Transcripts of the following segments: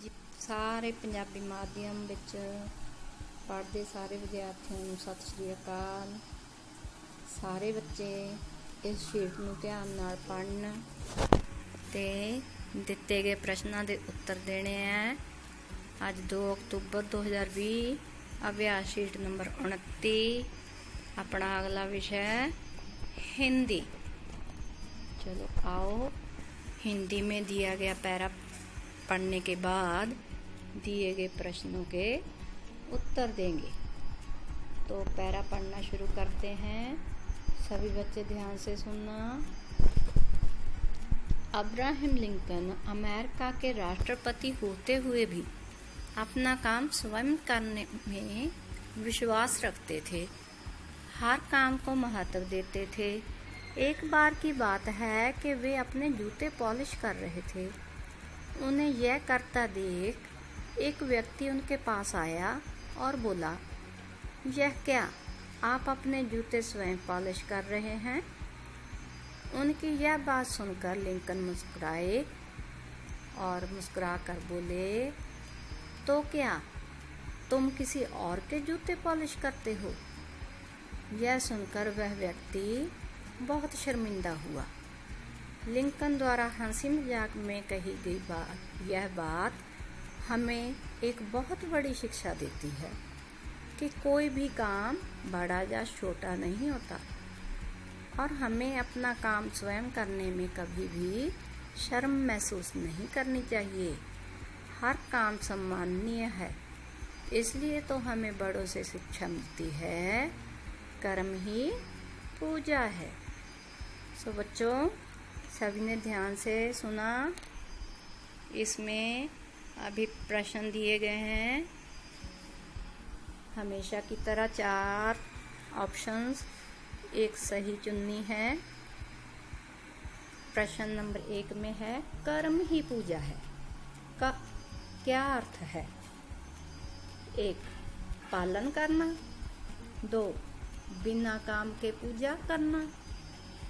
जी ਸਾਰੇ ਪੰਜਾਬੀ ਮਾਧਿਅਮ ਵਿੱਚ ਪੜ੍ਹਦੇ ਸਾਰੇ ਵਿਦਿਆਰਥੀਆਂ ਨੂੰ ਸਤਿ ਸ਼੍ਰੀ ਅਕਾਲ। ਸਾਰੇ ਬੱਚੇ ਇਸ ਸ਼ੀਟ ਨੂੰ ਧਿਆਨ ਨਾਲ ਪੜ੍ਹਨ ਤੇ ਦਿੱਤੇ ਗਏ ਪ੍ਰਸ਼ਨਾਂ ਦੇ ਉੱਤਰ ਦੇਣੇ ਹੈ। ਅੱਜ 2 ਅਕਤੂਬਰ 2020 अभ्यास शीट नंबर 29। अपना अगला विषय है हिंदी। चलो आओ हिंदी में दिया गया पैरा पढ़ने के बाद दिए गए प्रश्नों के उत्तर देंगे। तो पैरा पढ़ना शुरू करते हैं। सभी बच्चे ध्यान से सुनना। अब्राहम लिंकन अमेरिका के राष्ट्रपति होते हुए भी अपना काम स्वयं करने में विश्वास रखते थे। हर काम को महत्व देते थे। एक बार की बात है कि वे अपने जूते पॉलिश कर रहे थे। उन्हें यह करता देख एक व्यक्ति उनके पास आया और बोला, यह क्या, आप अपने जूते स्वयं पॉलिश कर रहे हैं? उनकी यह बात सुनकर लिंकन मुस्कुराए और मुस्कुरा कर बोले, तो क्या तुम किसी और के जूते पॉलिश करते हो? यह सुनकर वह व्यक्ति बहुत शर्मिंदा हुआ। लिंकन द्वारा हंसी मजाक में कही गई यह बात हमें एक बहुत बड़ी शिक्षा देती है कि कोई भी काम बड़ा या छोटा नहीं होता और हमें अपना काम स्वयं करने में कभी भी शर्म महसूस नहीं करनी चाहिए। हर काम सम्माननीय है, इसलिए तो हमें बड़ों से शिक्षा मिलती है, कर्म ही पूजा है। सो बच्चों सभी ने ध्यान से सुना। इसमें अभी प्रश्न दिए गए हैं। हमेशा की तरह 4 ऑप्शंस, एक सही चुननी है। प्रश्न नंबर 1 में है कर्म ही पूजा है का क्या अर्थ है? 1 पालन करना, 2 बिना काम के पूजा करना,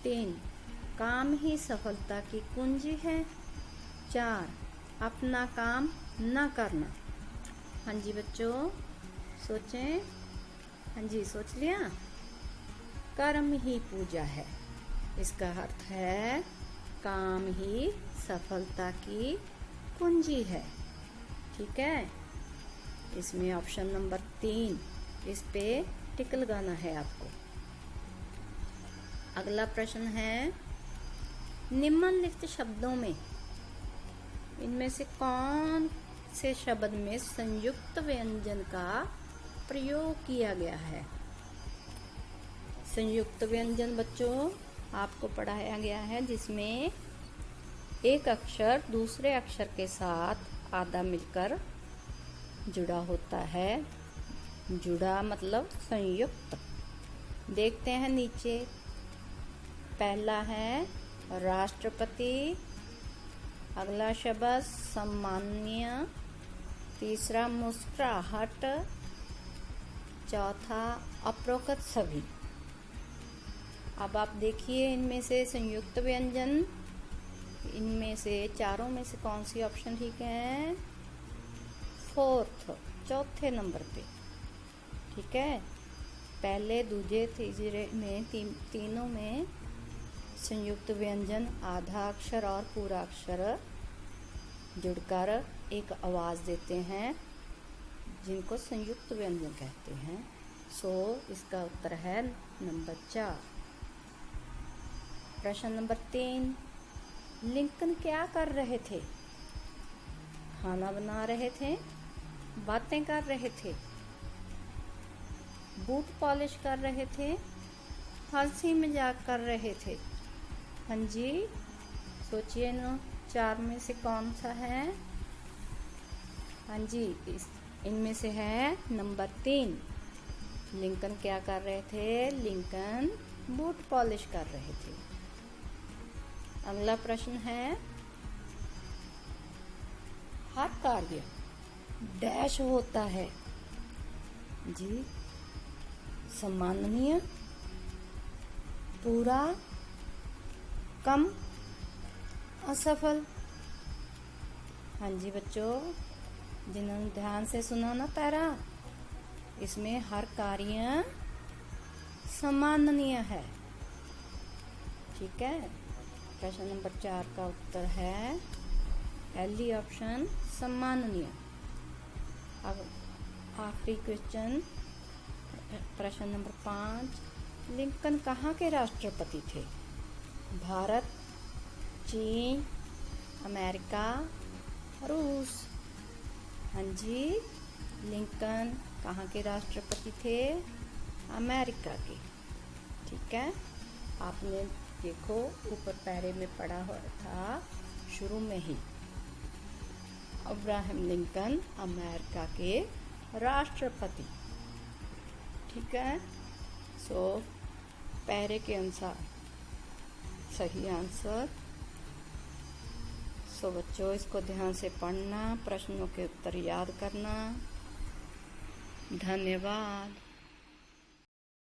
3 काम ही सफलता की कुंजी है, 4 अपना काम न करना। हाँ जी बच्चों सोचें। हाँ जी सोच लिया। कर्म ही पूजा है, इसका अर्थ है काम ही सफलता की कुंजी है। ठीक है। इसमें ऑप्शन नंबर 3 इस पे टिक लगाना है आपको। अगला प्रश्न है निम्नलिखित शब्दों में इनमें से कौन से शब्द में संयुक्त व्यंजन का प्रयोग किया गया है? संयुक्त व्यंजन बच्चों आपको पढ़ाया गया है जिसमें एक अक्षर दूसरे अक्षर के साथ आधा मिलकर जुड़ा होता है। जुड़ा मतलब संयुक्त। देखते हैं नीचे। पहला है राष्ट्रपति, अगला शब्द सम्माननीय, तीसरा मुस्कुराहट, चौथा उपरोक्त सभी। अब आप देखिए इनमें से संयुक्त व्यंजन, इनमें से चारों में से कौन सी ऑप्शन ठीक है? 4th चौथे नंबर पे। ठीक है। पहले दूसरे तीसरे में तीनों में संयुक्त व्यंजन आधा अक्षर और पूरा अक्षर जुड़कर एक आवाज़ देते हैं जिनको संयुक्त व्यंजन कहते हैं। सो इसका उत्तर है नंबर 4। प्रश्न नंबर 3 लिंकन क्या कर रहे थे? खाना बना रहे थे, बातें कर रहे थे, बूट पॉलिश कर रहे थे, हंसी मजाक कर रहे थे। हाँ जी सोचिए ना 4 में से कौन सा है? हाँ जी इनमें से है नंबर 3। लिंकन क्या कर रहे थे? लिंकन बूट पॉलिश कर रहे थे। अगला प्रश्न है हर कार्य डैश होता है जी, सम्माननीय, पूरा, कम, असफल। हाँ जी बच्चों जिन्होंने ध्यान से सुना ना पैरा, इसमें हर कार्य सम्माननीय है। ठीक है, प्रश्न नंबर 4 का उत्तर है एल ऑप्शन, सम्माननीय। अब आखिरी क्वेश्चन, प्रश्न नंबर 5, लिंकन कहाँ के राष्ट्रपति थे? भारत, चीन, अमेरिका, रूस। हाँ जी, लिंकन कहाँ के राष्ट्रपति थे? अमेरिका के। ठीक है, आपने देखो ऊपर पैरे में पढ़ा हुआ था शुरू में ही, अब्राहम लिंकन अमेरिका के राष्ट्रपति। ठीक है, सो पैरे के अनुसार सही आंसर। सो बच्चों, इसको ध्यान से पढ़ना, प्रश्नों के उत्तर याद करना। धन्यवाद।